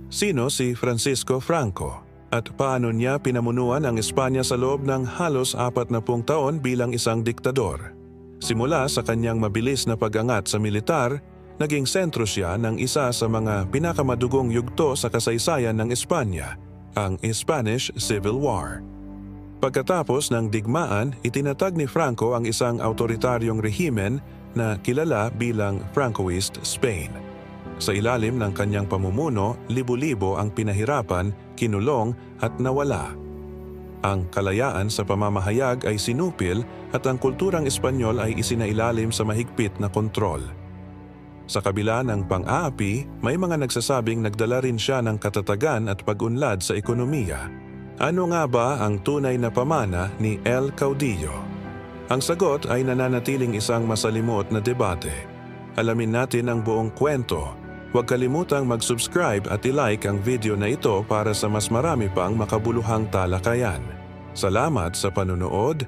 Sino si Francisco Franco at paano niya pinamunuan ang Espanya sa loob ng halos 40 taon bilang isang diktador? Simula sa kanyang mabilis na pag-angat sa militar, naging sentro siya ng isa sa mga pinakamadugong yugto sa kasaysayan ng Espanya, ang Spanish Civil War. Pagkatapos ng digmaan, itinatag ni Franco ang isang autoritaryong rehimen na kilala bilang Francoist Spain. Sa ilalim ng kanyang pamumuno, libo-libo ang pinahirapan, kinulong at nawala. Ang kalayaan sa pamamahayag ay sinupil at ang kulturang Espanyol ay isinailalim sa mahigpit na kontrol. Sa kabila ng pang-aapi, may mga nagsasabing nagdala rin siya ng katatagan at pag-unlad sa ekonomiya. Ano nga ba ang tunay na pamana ni El Caudillo? Ang sagot ay nananatiling isang masalimuot na debate. Alamin natin ang buong kwento. Huwag kalimutang mag-subscribe at i-like ang video na ito para sa mas marami pang makabuluhang talakayan. Salamat sa panonood